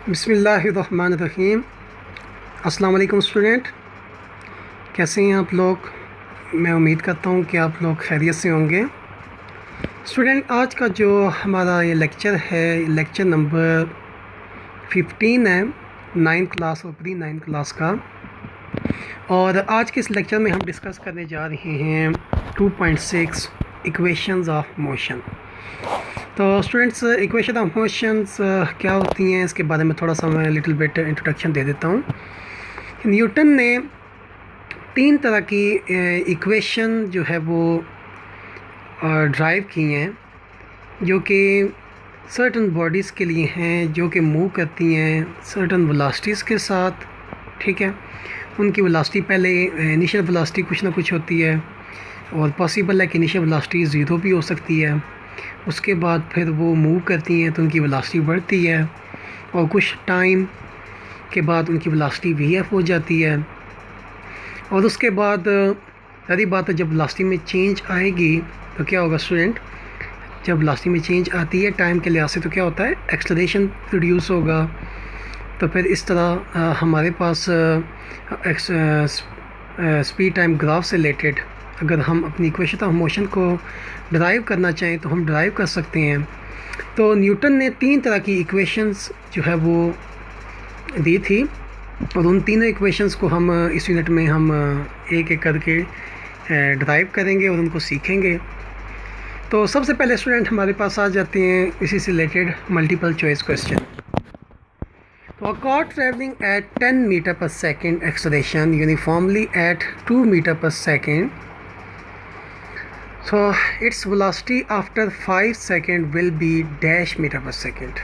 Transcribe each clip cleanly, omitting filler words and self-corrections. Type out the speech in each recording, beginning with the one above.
बिस्मिल्लाहिर्रहमानिर्रहीम। अस्सलाम वालेकुम स्टूडेंट, कैसे हैं आप लोग। मैं उम्मीद करता हूँ कि आप लोग खैरियत से होंगे। स्टूडेंट, आज का जो हमारा ये लेक्चर है, लेक्चर नंबर 15 है, 9th क्लास और प्री 9th क्लास का। और आज के इस लेक्चर में हम डिस्कस करने जा रहे हैं 2.6 इक्वेशंस ऑफ मोशन। तो स्टूडेंट्स, इक्वेशन ऑफ मोशंस क्या होती हैं, इसके बारे में थोड़ा सा मैं लिटिल बिट इंट्रोडक्शन दे देता हूँ। न्यूटन ने 3 तरह की इक्वेशन जो है वो ड्राइव की हैं, जो कि सर्टन बॉडीज़ के लिए हैं, जो कि मूव करती हैं सर्टन वेलोसिटीज़ के साथ। ठीक है, उनकी वेलोसिटी पहले इनिशियल वेलोसिटी कुछ ना कुछ होती है, और पॉसिबल है कि इनिशियल वेलोसिटी 0 भी हो सकती है। उसके बाद फिर वो मूव करती हैं तो उनकी वेलोसिटी बढ़ती है, और कुछ टाइम के बाद उनकी वेलोसिटी vf हो जाती है। और उसके बाद सारी बात है, जब वेलोसिटी में चेंज आएगी तो क्या होगा स्टूडेंट, जब वेलोसिटी में चेंज आती है टाइम के लिहाज से तो क्या होता है, एक्सेलरेशन प्रोड्यूस होगा। तो फिर इस तरह हमारे पास स्पीड टाइम ग्राफ से रिलेटेड अगर हम अपनी इक्वेशन ऑफ मोशन को ड्राइव करना चाहें तो हम ड्राइव कर सकते हैं। तो न्यूटन ने 3 तरह की इक्वेशंस जो है वो दी थी, और उन तीनों इक्वेशंस को हम इस यूनिट में हम एक एक करके ड्राइव करेंगे और उनको सीखेंगे। तो सबसे पहले स्टूडेंट हमारे पास आ जाते हैं इसी से रिलेटेड मल्टीपल चॉइस क्वेश्चन। तो a car traveling at 10 meter per second acceleration uniformly at 2 meter per second, so its velocity after 5 second will be dash meter per second।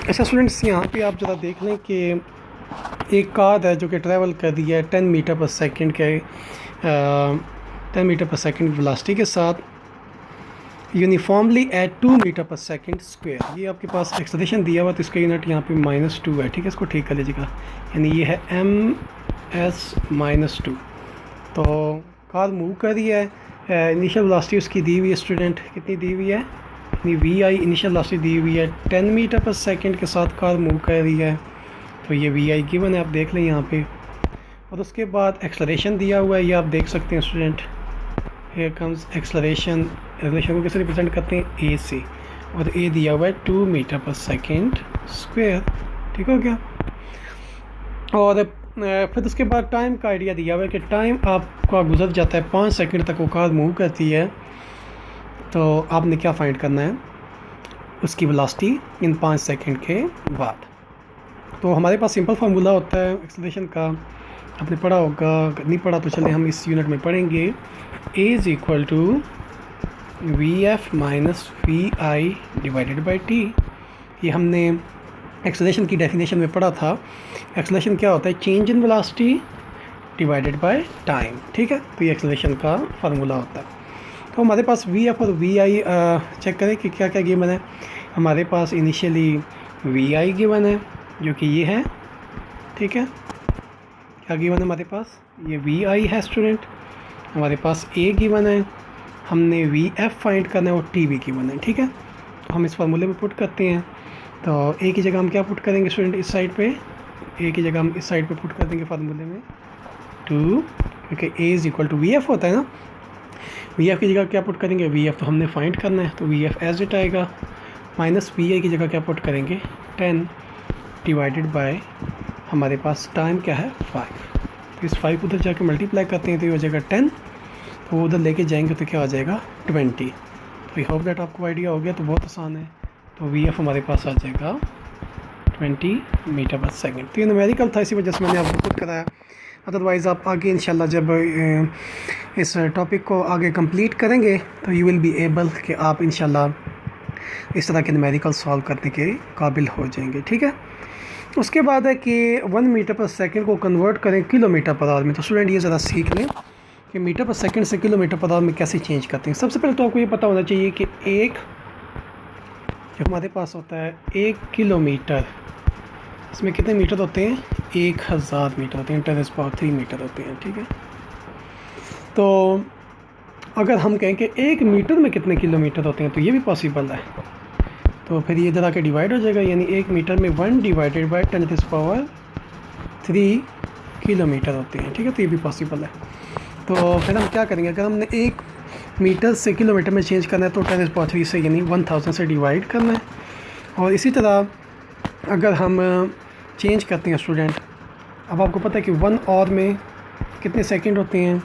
अच्छा स्टूडेंट्स, यहाँ पे आप ज़रा देख लें कि एक कार है जो कि ट्रैवल कर रही है 10 मीटर पर सेकंड के 10 मीटर पर सेकंड वेलोसिटी के साथ यूनिफॉर्मली एट 2 मीटर पर सेकंड स्क्वायर। ये आपके पास एक्सेलरेशन दिया हुआ, तो इसका यूनिट यहाँ पे -2 है। ठीक है, इसको ठीक कर लीजिएगा, यानी ये है ms-2। तो कार मूव कर रही है, इनिशियल वेलोसिटी उसकी दी हुई है स्टूडेंट, कितनी दी हुई है, यानी vi इनिशियल वेलोसिटी दी हुई है 10 मीटर पर सेकंड के साथ कार मूव कर रही है। तो ये vi गिवन है, आप देख लें यहाँ पे। और उसके बाद एक्सेलरेशन दिया हुआ है, ये आप देख सकते हैं student, here comes acceleration. Acceleration को कैसे रिप्रेजेंट करते हैं, a से, और a दिया हुआ है 2 मीटर पर सेकंड स्क्वायर। ठीक हो गया। और फिर उसके बाद टाइम का आइडिया दिया हुआ है कि टाइम आपका गुजर जाता है 5 सेकंड तक वो कार मूव करती है। तो आपने क्या फाइंड करना है, उसकी वेलोसिटी इन 5 सेकंड के बाद। तो हमारे पास सिंपल फार्मूला होता है एक्सेलरेशन का, आपने पढ़ा होगा, अगर नहीं पढ़ा तो चले हम इस यूनिट में पढ़ेंगे। a is equal to vf minus V I divided by T. ये हमने एक्सेलरेशन की डेफिनेशन में पढ़ा था। एक्सेलरेशन क्या होता है, change in velocity divided by time. ठीक है, तो ये एक्सेलरेशन का फार्मूला होता है। तो हमारे पास vf और vi चेक करें कि क्या क्या गिवन है। हमारे पास इनिशियली vi गिवन है, जो कि ये है। ठीक है, क्या गिवन है हमारे पास, ये vi है स्टूडेंट। हमारे पास a गिवन है, हमने vf फाइंड करना है, और t भी गिवन है। ठीक है, तो हम इस फार्मूले में पुट करते हैं। तो a की जगह हम क्या पुट करेंगे स्टूडेंट, इस साइड पे a की जगह हम इस साइड पे पुट कर देंगे फार्मूले में 2, क्योंकि a is equal to vf होता है ना। vf की जगह क्या पुट करेंगे, vf तो हमने फाइंड करना है, तो vf एज इट आएगा, माइनस vi की जगह क्या पुट करेंगे 10 डिवाइडेड बाय हमारे पास टाइम क्या है 5। तो इस 5 उधर जाके मल्टीप्लाई करते हैं तो ये हो जाएगा 10, तो वो उधर लेके जाएंगे तो क्या हो जाएगा 20। तो आई होप दैट आपको आइडिया हो गया। तो बहुत आसान है। तो vf हमारे पास आ जाएगा 20 मीटर पर सेकंड। तो ये न्यूमेरिकल था, इसी वजह से मैंने आपको खुद कराया। अदरवाइज़ आप आगे इंशाल्लाह जब इस टॉपिक को आगे कंप्लीट करेंगे तो यू विल बी एबल कि आप इंशाल्लाह इस तरह के न्यूमेरिकल सॉल्व करने के काबिल हो जाएंगे। ठीक है, उसके बाद है कि 1 मीटर पर सेकंड को कन्वर्ट करें किलोमीटर पर आवर में। तो स्टूडेंट ये ज़रा सीख लें कि मीटर पर सेकंड से किलोमीटर पर आवर में कैसे चेंज करते हैं। सबसे पहले तो आपको ये पता होना चाहिए कि एक जो हमारे पास होता है 1 किलोमीटर, इसमें कितने मीटर होते हैं, 1000 मीटर होते हैं, 10⁻³ मीटर होते हैं। ठीक है, तो अगर हम कहें कि 1 मीटर में कितने किलोमीटर होते हैं तो ये भी पॉसिबल है। तो फिर ये इधर आके डिवाइड हो जाएगा, यानी 1 मीटर में 1 डिवाइडेड बाय 10⁻³ किलोमीटर होते हैं, ठीक है। तो ये भी पॉसिबल है। तो फिर हम क्या करेंगे, अगर हमने 1 मीटर से किलोमीटर में चेंज करना है तो 10⁻³ से यानी 1000 से डिवाइड करना है। और इसी तरह अगर हम चेंज करते हैं स्टूडेंट, अब आपको पता है कि 1 आवर में कितने सेकंड होते हैं।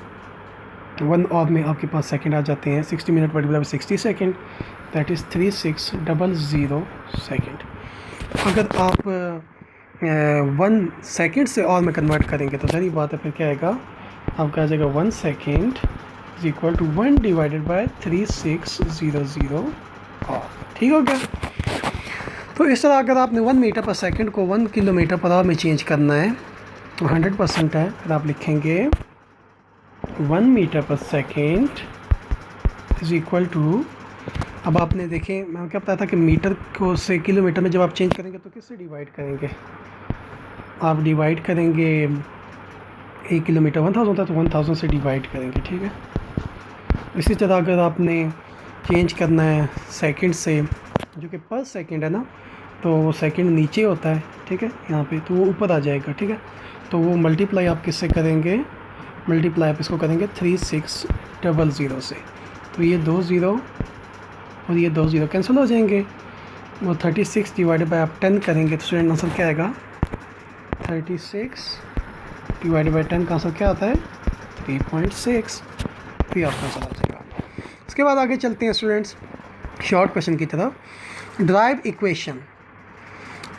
1 आवर में आपके पास सेकंड आ जाते हैं 60 minute multiply by 60 second, that is 3600 second. अगर आप 1 सेकंड से आवर में कन्वर्ट करेंगे तो सारी बात है, फिर क्या आएगा आपका आ जाएगा 1 second is equal to 1 divided by 3600 hour, ठीक हो गया। तो इस तरह अगर आपने 1 मीटर पर सेकंड को 1 किलोमीटर पर आवर में चेंज करना है तो 100% है, फिर आप लिखेंगे 1 मीटर पर सेकंड इज इक्वल टू, अब आपने देखें मैं क्या बताया था कि मीटर को से किलोमीटर में जब आप चेंज करेंगे तो किससे डिवाइड करेंगे, आप डिवाइड करेंगे 1 किलोमीटर 1000 होता है तो 1000 से डिवाइड करेंगे, ठीक है। इसी तरह अगर आपने चेंज करना है सेकंड से, जो कि पर सेकंड है ना, तो वो सेकंड नीचे होता है, ठीक है, यहाँ पे, तो वो ऊपर आ जाएगा, ठीक है। तो वो मल्टीप्लाई आप किससे करेंगे, मल्टीप्लाई आप इसको करेंगे 3600 से, तो ये 2 0 और ये 2 0 कैंसिल हो जाएंगे। वो 36 डिवाइडेड बाय आप 10 करेंगे तो स्टूडेंट आंसर क्या आएगा, 36 डिवाइडेड बाय 10 का आंसर क्या आता है 3.6, तो ये आपका आंसर आ जाएगा। उसके बाद आगे चलते हैं स्टूडेंट्स शॉर्ट क्वेश्चन की तरफ। Drive equation,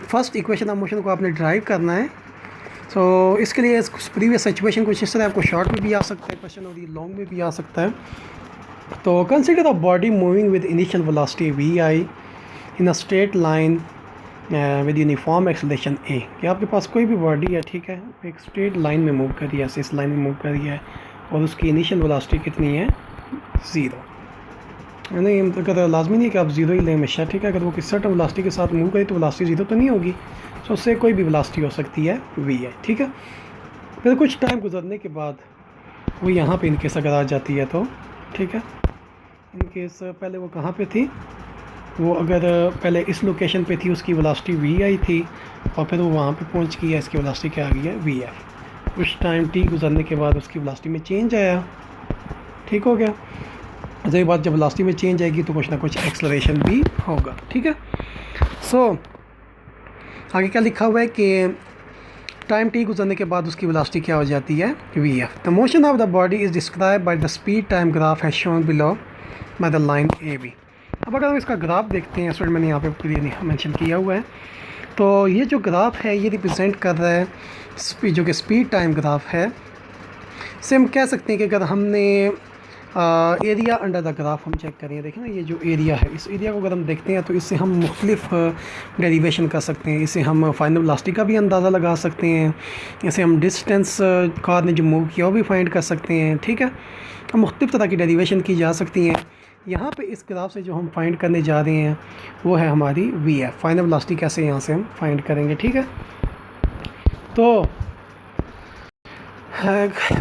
first equation of motion को आपने ड्राइव करना है। सो इसके लिए प्रीवियस सिचुएशन कुछ इस तरह आपको शॉर्ट में भी आ सकता है क्वेश्चन और ये लॉन्ग में भी आ सकता है। तो consider the body moving with initial velocity vi in a straight line with uniform acceleration a, कि आपके पास कोई भी बॉडी है, ठीक है, एक स्ट्रेट लाइन में मूव कर रही है, ऐसे इस लाइन में मूव कर रही है और उसकी इनिशियल वेलोसिटी कितनी है 0। नहीं, अगर लाजमी नहीं कि आप 0 ही लें हमेशा, ठीक है। अगर वो किसी सर्टेन वेलोसिटी के साथ मूव करे तो वेलोसिटी 0 तो नहीं होगी, तो उससे कोई भी वेलोसिटी हो सकती है v है, ठीक है। फिर कुछ टाइम गुजरने के बाद वो यहाँ पे इनकेस अगर आ जाती है तो, ठीक है, इनकेस पहले वो कहाँ पे थी, वो अगर पहले इस लोकेशन पे थी उसकी वेलोसिटी vi थी और फिर वो वहाँ पे पहुँच गई है, इसकी वेलोसिटी क्या आ गई है vf। कुछ टाइम t गुजरने के बाद उसकी वेलोसिटी में चेंज आया, ठीक हो गया। सही बात, जब वेलोसिटी में चेंज आएगी तो कुछ ना कुछ एक्सेलरेशन भी होगा, ठीक है। सो आगे क्या लिखा हुआ है कि टाइम t गुजरने के बाद उसकी वेलोसिटी क्या हो जाती है vf। The motion of the body is describe by the speed time graph has shown below by the line AB। अब अगर हम इसका ग्राफ देखते हैं, स्टूडेंट मैंने यहाँ पे क्लियरली मेंशन किया हुआ है, तो ये जो ग्राफ है ये रिप्रेजेंट कर रहा है जो कि स्पीड टाइम ग्राफ है। इसे हम कह सकते हैं कि अगर हमने एरिया अंडर द ग्राफ हम चेक करें, देखें ना, ये जो एरिया है, इस एरिया को अगर हम देखते हैं तो इससे हम मुख्तलिफ डेरिवेशन कर सकते हैं। इसे हम फाइनल वेलोसिटी का भी अंदाज़ा लगा सकते हैं, इसे हम डिस्टेंस कार ने जो मूव किया वो भी फाइंड कर सकते हैं, ठीक है। हम मुख्तलिफ तरह की डेरिवेशन की जा सकती हैं। यहाँ पे इस ग्राफ से जो हम फाइंड करने जा रहे हैं वो है हमारी vf, फाइनल वेलोसिटी कैसे यहाँ से हम फाइंड करेंगे, ठीक है। तो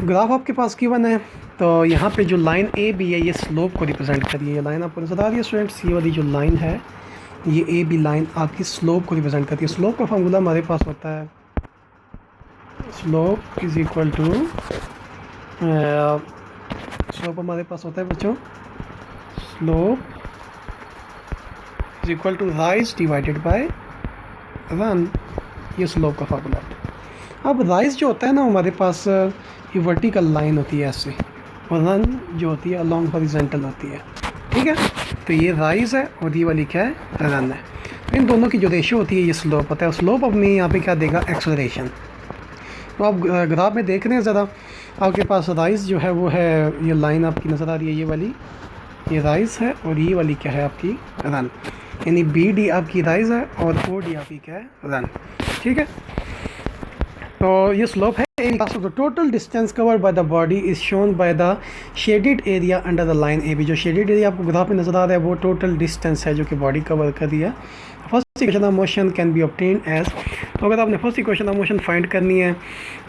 ग्राफ आपके पास गिवन है, तो यहाँ पे जो लाइन ए बी है ये स्लोप को रिप्रेजेंट करिए। ये लाइन आपको नजर आ रही है स्टूडेंट्स, ये वाली जो लाइन है ये ए बी लाइन आपकी स्लोप को रिप्रेजेंट करती है। स्लोप का फार्मूला हमारे पास होता है, slope is equal to, slope हमारे पास होता है बच्चों, slope is equal to rise divided by run, ये स्लोप का फार्मूला होता है। अब राइज जो होता है ना हमारे पास ये वर्टिकल लाइन होती है ऐसे, और रन जो होती है अलॉन्ग हॉरिजॉन्टल होती है, ठीक है। तो ये राइज है और ये वाली क्या है रन है। इन दोनों की जो रेशियो होती है ये स्लोप होता है। स्लोप अपने यहाँ पे क्या देगा एक्सेलरेशन। तो आप ग्राफ में देख रहे हैं ज़रा, आपके पास राइज जो है वो है, ये लाइन आपकी नज़र आ रही है, ये वाली ये राइज है और ये वाली क्या है आपकी रन, यानी बी डी आपकी राइज है और ओ डी आपकी क्या है रन, ठीक है। तो ये स्लोप है। The total distance covered by the body is shown by the shaded area under the line A B. जो शेडेड एरिया आपको ग्राफ में नजर आ रहा है वो टोटल डिस्टेंस है जो कि बॉडी कवर कर रही है। First equation of motion can be obtain as, तो अगर आपने first equation of motion find करनी है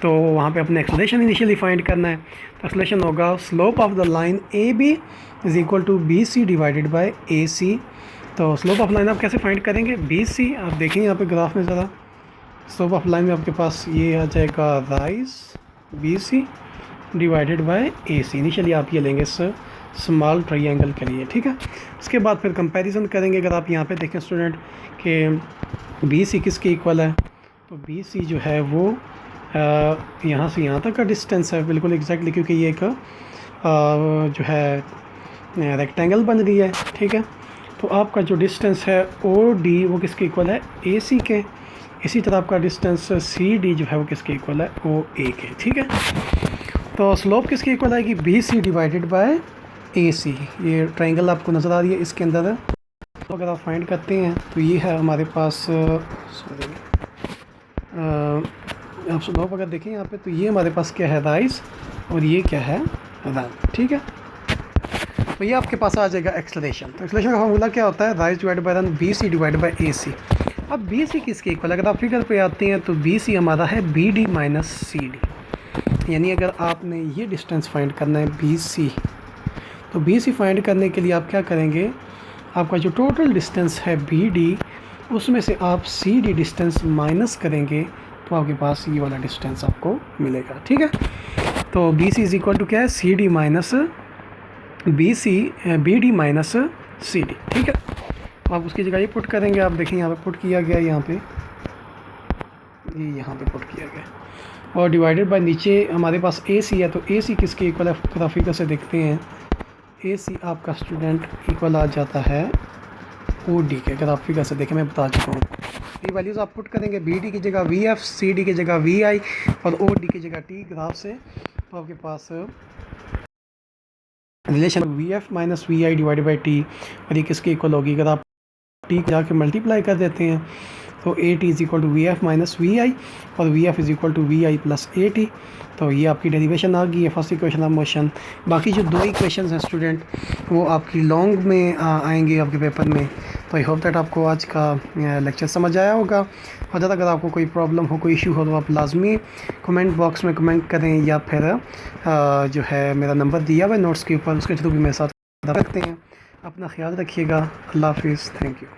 तो वहाँ पे अपने एक्सेलरेशन इनिशियली फाइंड करना है। तो एक्सेलरेशन होगा slope of the line A B is equal to B C divided by A C तो स्लोप ऑफ लाइन आप कैसे फाइंड करेंगे, बी सी आप देखें यहाँ पे ग्राफ में ज़रा, स्लोप ऑफ लाइन में आपके पास ये आ जाएगा rise B C divided by A C. Initially आप ये लेंगे स्मॉल ट्रायंगल के लिए, ठीक है। उसके बाद फिर कंपैरिजन करेंगे। अगर आप यहाँ पे देखें स्टूडेंट कि बी सी किसके इक्वल है, तो बी सी जो है वो यहाँ से यहाँ तक का डिस्टेंस है बिल्कुल एग्जैक्टली, क्योंकि ये एक जो है रेक्टेंगल बन रही है, ठीक है। तो आपका जो डिस्टेंस है ओ डी वो किसके इक्वल है, ए सी के। इसी तरह आपका डिस्टेंस सी डी जो है वो किसके इक्वल है, ओ ए के, ठीक है। तो स्लोप किसके इक्वल आएगी, B C divided by A सी। ये ट्रायंगल आपको नज़र आ रही है इसके अंदर है। तो अगर आप फाइंड करते हैं तो ये है हमारे पास आप स्लोप अगर देखें यहाँ पे, तो ये हमारे पास क्या है, राइज, और ये क्या है, रन, ठीक है। तो ये आपके पास आ जाएगा एक्सेलरेशन। तो एक्सेलरेशन का फार्मूला क्या होता है, rise divide by run, B C divide by A C. अब बी सी किसके इक्वल, अगर आप फिगर पे आते हैं तो बी सी हमारा है B D minus C D. यानी अगर आपने ये डिस्टेंस फाइंड करना है बी सी, तो बी सी फाइंड करने के लिए आप क्या करेंगे, आपका जो टोटल डिस्टेंस है बी डी, उसमें से आप सी डी डिस्टेंस माइनस करेंगे तो आपके पास ये वाला डिस्टेंस आपको मिलेगा, ठीक है। तो B C is equal to क्या है, C D minus B D minus C D, ठीक है। आप उसकी जगह ये पुट करेंगे, आप देखें यहाँ पे पुट किया गया, यहाँ पे ये यहाँ पे पुट किया गया, और डिवाइडेड बाय नीचे हमारे पास ए सी है। तो ए सी किसके इक्वल है, ग्राफिकल से देखते हैं, ए सी आपका स्टूडेंट इक्वल आ जाता है ओ डी के। अगर आप फिगर से देखें, मैं बता चुका हूँ, ये वैल्यूज़ आप पुट करेंगे, बी डी की जगह वी एफ, सी डी की जगह वी आई, और ओ डी की जगह टी ग्राफ से। तो आपके पास relation V F minus V I divide by T, और ये किसके इक्वल होगी, अगर आप टी जाके मल्टीप्लाई कर देते हैं तो A T is equal to V F minus V I, और V F is equal to V I plus A T. तो ये आपकी डेरिवेशन आ गई है फर्स्ट इक्वेशन ऑफ मोशन। बाकी जो दो इक्वेशंस हैं स्टूडेंट, वो आपकी लॉन्ग में आएंगे आपके पेपर में। तो आई होप दैट आपको आज का लेक्चर समझ आया होगा। और ज़्यादा अगर आपको कोई प्रॉब्लम हो, कोई इशू हो, तो आप लाजमी कमेंट बॉक्स में कमेंट करें, या फिर जो है मेरा नंबर दिया हुआ है नोट्स के ऊपर, उसके थ्रू भी मेरे साथ रखते हैं। अपना ख्याल रखिएगा। अल्लाह हाफिज़, थैंक यू।